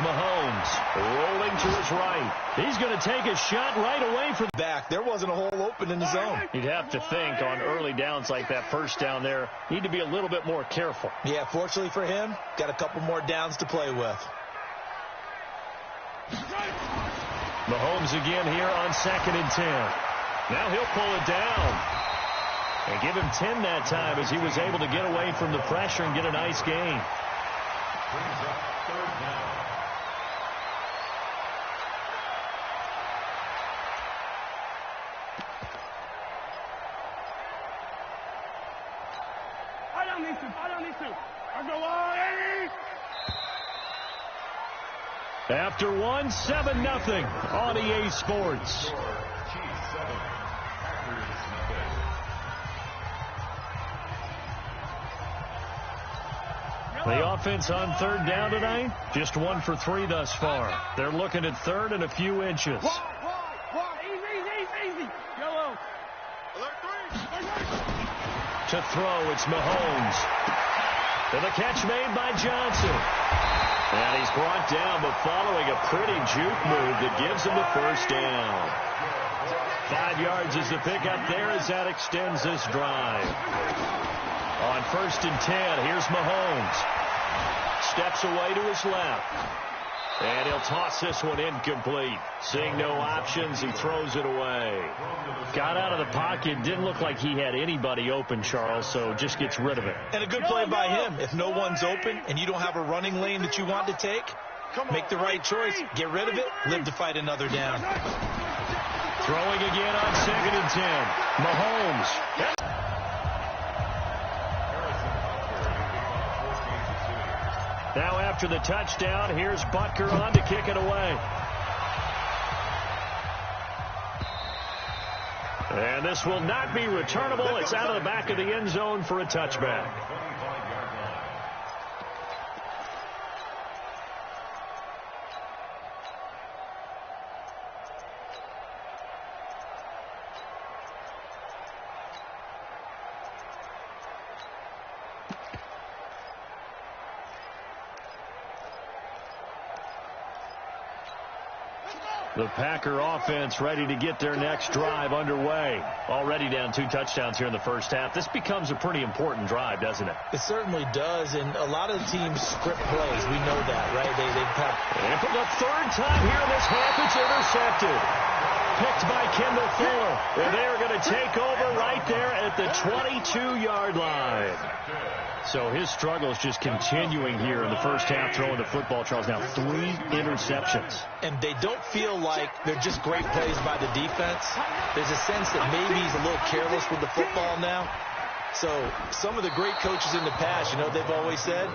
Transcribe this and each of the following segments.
Mahomes rolling to his right. He's going to take a shot right away from back. There wasn't a hole open in the zone. You'd have to think on early downs like that first down there, need to be a little bit more careful. Yeah, fortunately for him, got a couple more downs to play with. Mahomes again here on 2nd and 10. Now he'll pull it down. And give him 10 that time as he was able to get away from the pressure and get a nice gain. Brings up 3rd down. After 1, 7-0 on EA Sports. The offense on 3rd down tonight, just 1 for 3 thus far. They're looking at 3rd and a few inches. To throw, it's Mahomes. And the catch made by Johnson. And he's brought down, but following a pretty juke move that gives him the first down. 5 yards is the pickup there as that extends this drive. On 1st and 10, here's Mahomes. Steps away to his left. And he'll toss this one incomplete. Seeing no options, he throws it away. Got out of the pocket. Didn't look like he had anybody open, Charles, so just gets rid of it. And a good play by him. If no one's open and you don't have a running lane that you want to take, make the right choice. Get rid of it. Live to fight another down. Throwing again on 2nd and 10. Mahomes. Now after the touchdown, here's Butker on to kick it away. And this will not be returnable. It's out of the back of the end zone for a touchback. The Packer offense ready to get their next drive underway. Already down 2 touchdowns here in the first half. This becomes a pretty important drive, doesn't it? It certainly does, and a lot of teams script plays. We know that, right? And for the 3rd time here in this half, it's intercepted. Picked by Kendall Fuller. And they're going to take over right there at the 22-yard line. So his struggle is just continuing here in the first half, throwing the football, Charles. Now 3 interceptions. And they don't feel like they're just great plays by the defense. There's a sense that maybe he's a little careless with the football now. So some of the great coaches in the past, you know, they've always said,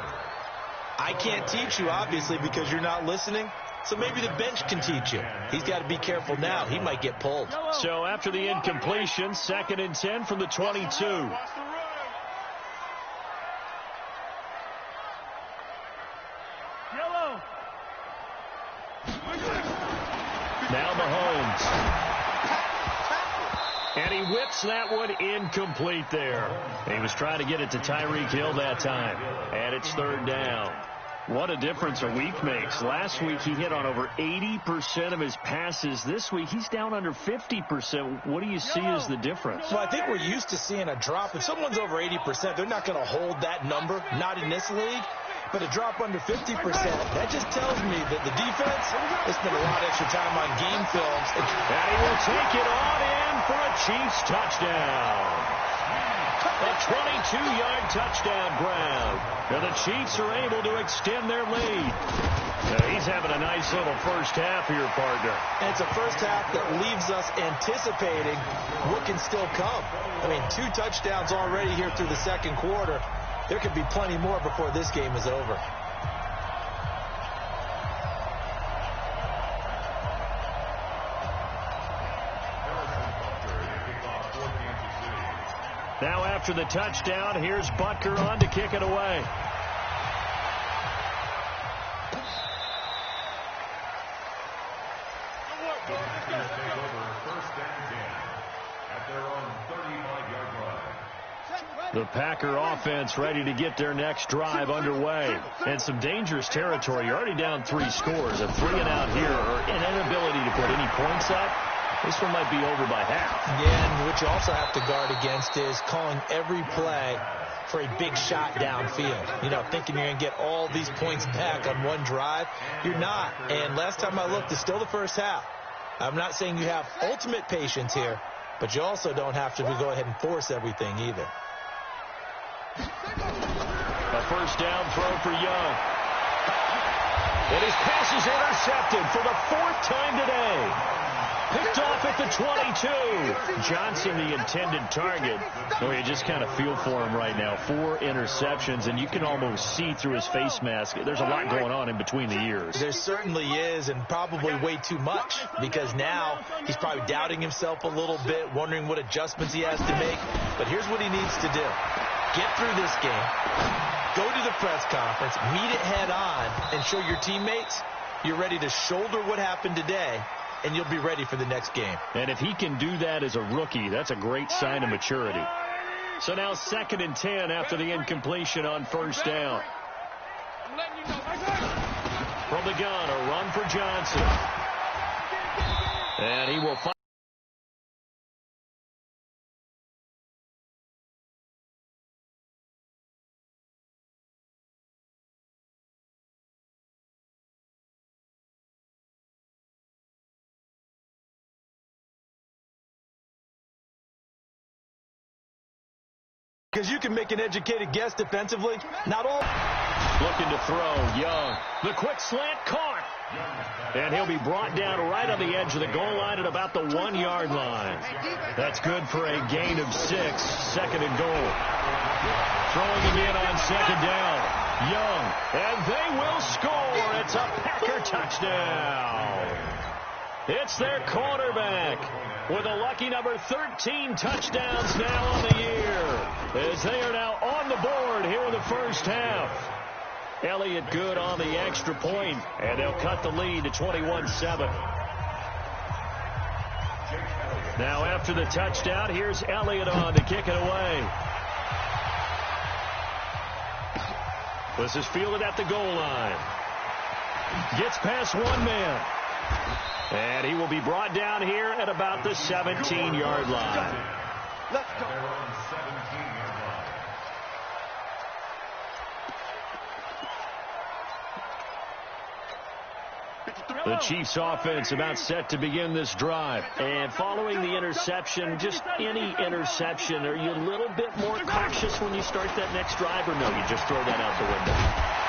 I can't teach you, obviously, because you're not listening. So maybe the bench can teach you. He's got to be careful now. He might get pulled. So after the incompletion, 2nd and 10 from the 22. Now Mahomes. And he whips that one incomplete there. He was trying to get it to Tyreek Hill that time. And it's 3rd down. What a difference a week makes. Last week he hit on over 80% of his passes. This week he's down under 50%. What do you see as the difference? Well, I think we're used to seeing a drop. If someone's over 80%, they're not going to hold that number. Not in this league. But a drop under 50%, that just tells me that the defense has spent a lot of extra time on game films. And he will take it on in for a Chiefs touchdown. A 22-yard touchdown grab. And the Chiefs are able to extend their lead. He's having a nice little first half here, partner. And it's a first half that leaves us anticipating what can still come. I mean, 2 touchdowns already here through the 2nd quarter. There could be plenty more before this game is over. Now after the touchdown, here's Butker on to kick it away. The Packer offense ready to get their next drive underway. And some dangerous territory. You're already down 3 scores. A 3-and-out here or an inability to put any points up. This one might be over by half. Yeah, and what you also have to guard against is calling every play for a big shot downfield. You know, thinking you're going to get all these points back on one drive. You're not. And last time I looked, it's still the first half. I'm not saying you have ultimate patience here, but you also don't have to go ahead and force everything either. A first down throw for Young. And his pass is intercepted for the 4th time today. Picked off at the 22. Johnson, the intended target. Oh, you just kind of feel for him right now. 4 interceptions, and you can almost see through his face mask. There's a lot going on in between the ears. There certainly is, and probably way too much, because now he's probably doubting himself a little bit, wondering what adjustments he has to make. But here's what he needs to do. Get through this game, go to the press conference, meet it head on, and show your teammates you're ready to shoulder what happened today, and you'll be ready for the next game. And if he can do that as a rookie, that's a great sign of maturity. So now 2nd and 10 after the incompletion on first down. From the gun, a run for Johnson. And he will fight. Because you can make an educated guess defensively. Not all. Looking to throw, Young. The quick slant caught. And he'll be brought down right on the edge of the goal line at about the 1-yard line. That's good for a gain of 6. 2nd and goal. Throwing again on 2nd down. Young. And they will score. It's a Packer touchdown. It's their quarterback with a lucky number 13 touchdowns now on the year, as they are now on the board here in the first half. Elliott good on the extra point, and they'll cut the lead to 21-7. Now after the touchdown, here's Elliott on to kick it away. This is fielded at the goal line. Gets past one man. And he will be brought down here at about the 17-yard line. Let's go. The Chiefs offense about set to begin this drive. And following the interception, just any interception, are you a little bit more cautious when you start that next drive, or no, you just throw that out the window?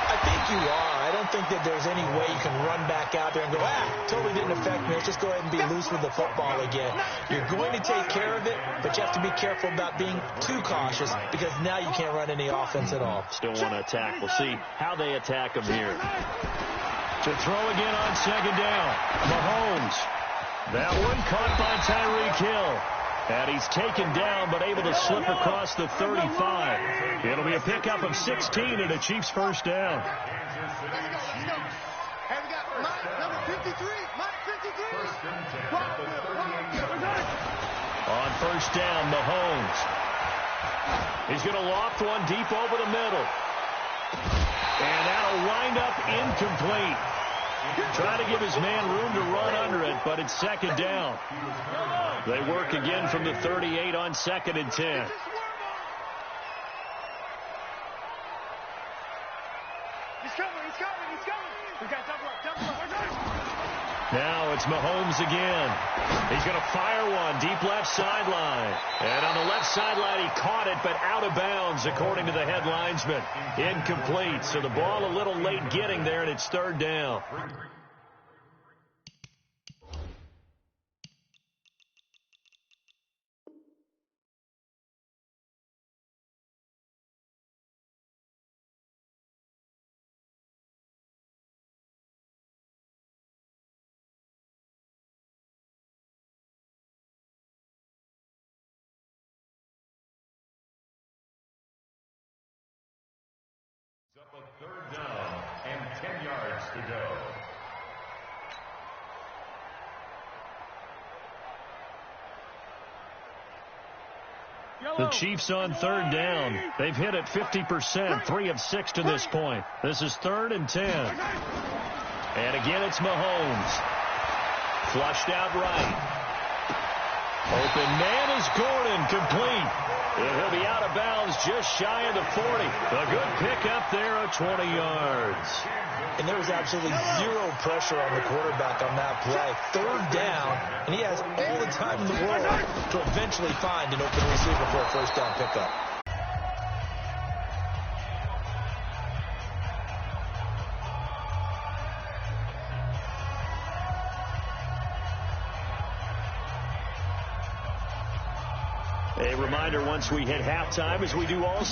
I think you are. I don't think that there's any way you can run back out there and go, totally didn't affect me. Let's just go ahead and be loose with the football again. You're going to take care of it, but you have to be careful about being too cautious, because now you can't run any offense at all. Still want to attack. We'll see how they attack him here. To throw again on 2nd down. Mahomes. That one caught by Tyreek Hill. And he's taken down, but able to slip across the 35. It'll be a pickup of 16 and a Chiefs first down. Hey, we got Mike, number 53. Mike 53. On first down, Mahomes. He's going to loft one deep over the middle. And that'll wind up incomplete. Trying to give his man room to run under it, but it's 2nd down. They work again from the 38 on 2nd and 10. He's coming. We got double up. Now it's Mahomes again. He's going to fire one deep left sideline. And on the left sideline, he caught it, but out of bounds, according to the head linesman. Incomplete. So the ball a little late getting there, and it's 3rd down. Up a 3rd down and 10 yards to go. The Chiefs on third down. They've hit it 50%, 3 of 6 to this point. This is 3rd and 10. And again, it's Mahomes. Flushed out right. Open man is Gordon, complete. And he'll be out of bounds just shy of the 40. A good pickup there of 20 yards. And there was absolutely zero pressure on the quarterback on that play. 3rd down, and he has all the time in the world to eventually find an open receiver for a 1st down pickup. A reminder once we hit halftime, as we do all.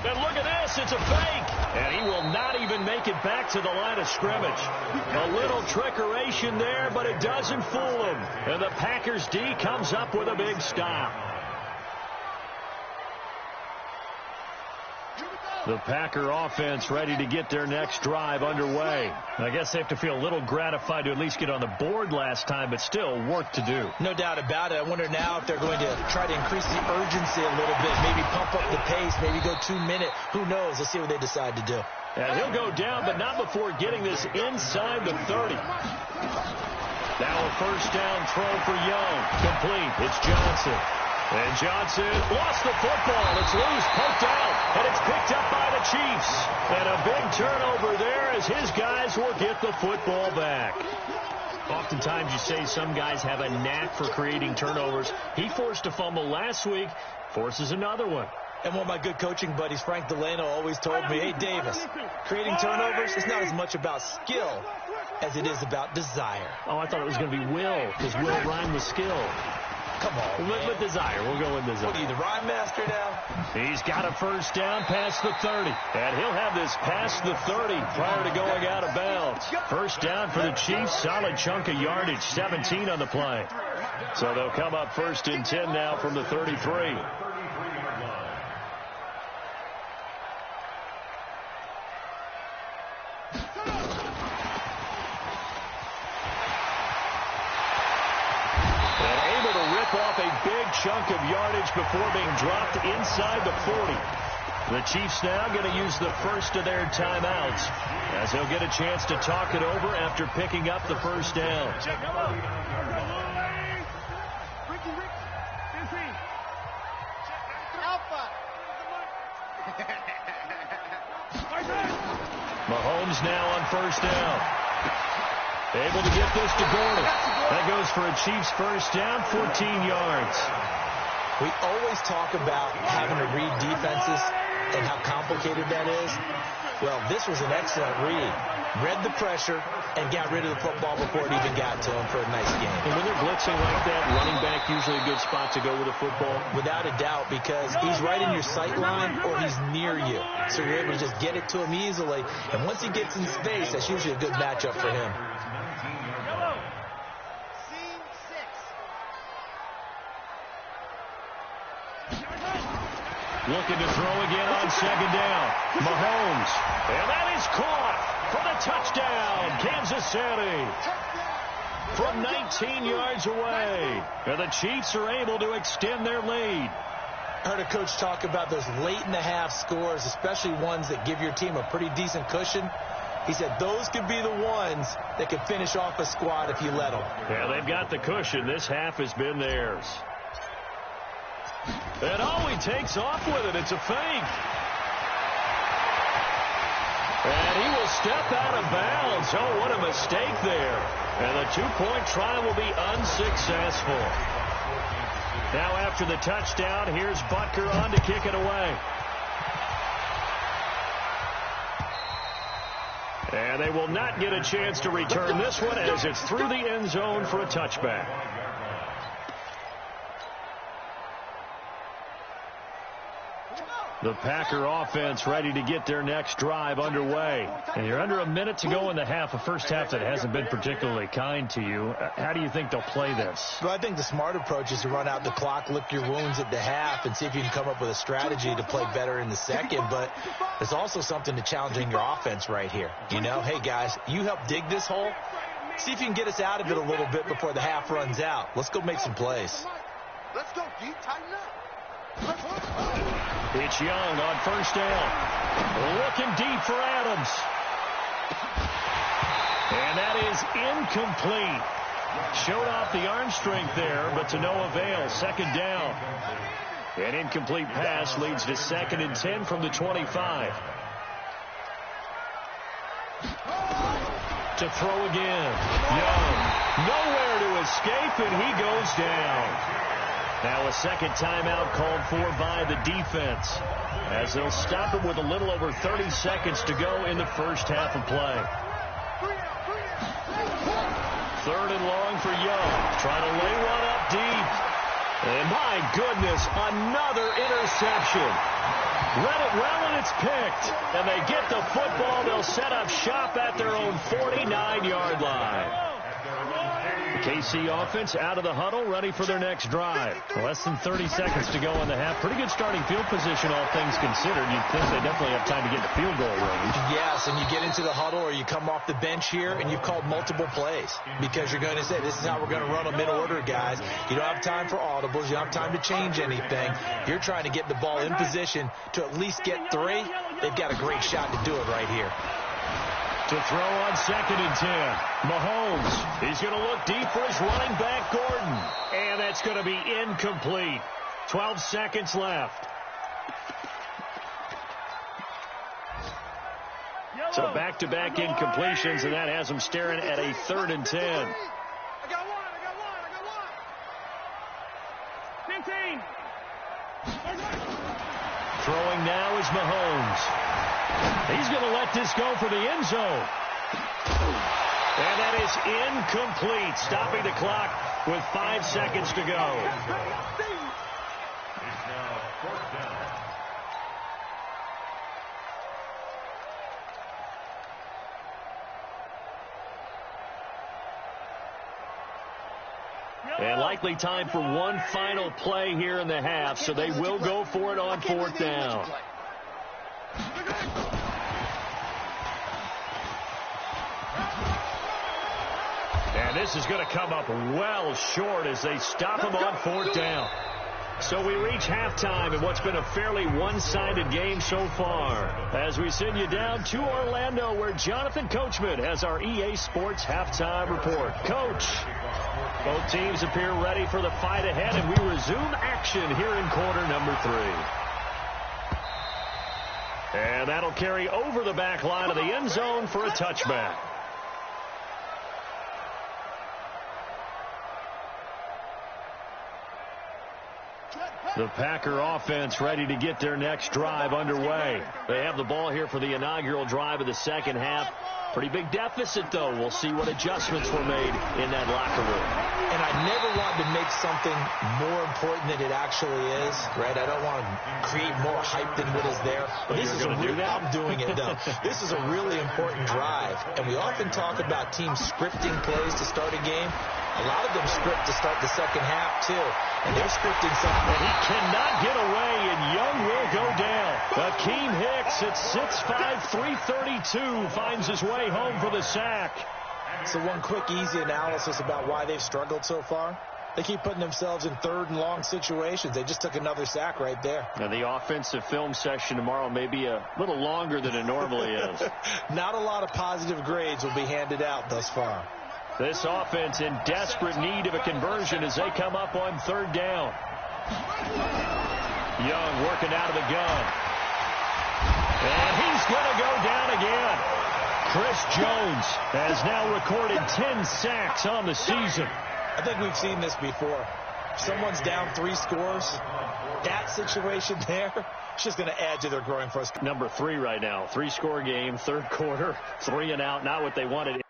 And look at this, it's a fake. And he will not even make it back to the line of scrimmage. A little trickeration there, but it doesn't fool him. And the Packers D comes up with a big stop. The Packer offense ready to get their next drive underway. I guess they have to feel a little gratified to at least get on the board last time, but still work to do. No doubt about it. I wonder now if they're going to try to increase the urgency a little bit, maybe pump up the pace, maybe go 2 minute. Who knows? Let's see what they decide to do. And he'll go down, but not before getting this inside the 30. Now a 1st down throw for Young. Complete. It's Johnson. And Johnson lost the football. It's loose, poked out, and it's picked up by the Chiefs. And a big turnover there as his guys will get the football back. Oftentimes you say some guys have a knack for creating turnovers. He forced a fumble last week, forces another one. And one of my good coaching buddies, Frank Delano, always told me, hey, Davis, creating turnovers is not as much about skill as it is about desire. Oh, I thought it was going to be will, because will rhyme with skill. Come on, with desire. We'll go with desire. What are you, the rhyme master now? He's got a 1st down past the 30. And he'll have this past the 30 prior to going out of bounds. 1st down for the Chiefs. Solid chunk of yardage. 17 on the play. So they'll come up 1st and 10 now from the 33. Off a big chunk of yardage before being dropped inside the 40. The Chiefs now going to use the first of their timeouts as they'll get a chance to talk it over after picking up the 1st down. Mahomes now on 1st down. Able to get this to Gordon. That goes for a Chiefs 1st down, 14 yards. We always talk about having to read defenses and how complicated that is. Well, this was an excellent read. Read the pressure and got rid of the football before it even got to him for a nice game. And when they're blitzing like that, running back usually a good spot to go with a football? Without a doubt, because he's right in your sight line or he's near you. So you're able to just get it to him easily. And once he gets in space, that's usually a good matchup for him. Looking to throw again on 2nd down. Mahomes. And that is caught for the touchdown. Kansas City. From 19 yards away. And the Chiefs are able to extend their lead. I heard a coach talk about those late-in-the-half scores, especially ones that give your team a pretty decent cushion. He said those could be the ones that could finish off a squad if you let them. Yeah, they've got the cushion. This half has been theirs. And oh, he takes off with it. It's a fake. And he will step out of bounds. Oh, what a mistake there. And the 2-point try will be unsuccessful. Now after the touchdown, here's Butker on to kick it away. And they will not get a chance to return this one as it's through the end zone for a touchback. The Packer offense ready to get their next drive underway. And you're under a minute to go in the half, a first half that hasn't been particularly kind to you. How do you think they'll play this? Well, I think the smart approach is to run out the clock, lick your wounds at the half, and see if you can come up with a strategy to play better in the second. But there's also something to challenging your offense right here. You know, hey, guys, you help dig this hole. See if you can get us out of it a little bit before the half runs out. Let's go make some plays. Let's go, D. Tighten up. It's Young on first down. Looking deep for Adams. And that is incomplete. Showed off the arm strength there, but to no avail. Second down. An incomplete pass leads to 2nd and 10 from the 25. To throw again. Young. Nowhere to escape, and he goes down. Now a second timeout called for by the defense, as they'll stop it with a little over 30 seconds to go in the first half of play. 3rd and long for Young. Trying to lay one up deep. And my goodness, another interception. Read it well, and it's picked. And they get the football. They'll set up shop at their own 49-yard line. The KC offense out of the huddle, ready for their next drive. Less than 30 seconds to go in the half. Pretty good starting field position, all things considered. You'd think they definitely have time to get to field goal range. Yes, and you get into the huddle or you come off the bench here and you've called multiple plays because you're going to say, this is how we're going to run them in order, guys. You don't have time for audibles. You don't have time to change anything. You're trying to get the ball in position to at least get 3. They've got a great shot to do it right here. To throw on 2nd and 10. Mahomes. He's going to look deep for his running back, Gordon. And that's going to be incomplete. 12 seconds left. So back-to-back incompletions, and that has them staring at a 3rd and 10. I got one. 15. Throwing now is Mahomes. He's going to let this go for the end zone. And that is incomplete, stopping the clock with 5 seconds to go. And likely time for one final play here in the half, so they will go for it on 4th down. And this is going to come up well short as they stop him on 4th down. So we reach halftime in what's been a fairly one-sided game so far, as we send you down to Orlando, where Jonathan Coachman has our EA Sports halftime report. Coach, both teams appear ready for the fight ahead, and we resume action here in quarter number 3. And that'll carry over the back line of the end zone for a touchback. The Packer offense ready to get their next drive underway. They have the ball here for the inaugural drive of the second half. Pretty big deficit, though. We'll see what adjustments were made in that locker room. And I never want to make something more important than it actually is, right? I don't want to create more hype than what is there. But this is I'm doing it, though. This is a really important drive. And we often talk about teams scripting plays to start a game. A lot of them script to start the second half, too. And they're scripting something. And he cannot get away, and Young will go down. Akeem Hicks at 6'5", 332 finds his way home for the sack. So one quick, easy analysis about why they've struggled so far. They keep putting themselves in 3rd and long situations. They just took another sack right there. Now, the offensive film session tomorrow may be a little longer than it normally is. Not a lot of positive grades will be handed out thus far. This offense in desperate need of a conversion as they come up on 3rd down. Young working out of the gun. And he's going to go down again. Chris Jones has now recorded 10 sacks on the season. I think we've seen this before. Someone's down 3 scores. That situation there, it's just going to add to their growing frustration. Number 3 right now. 3-score game, 3rd quarter, 3 and out. Not what they wanted.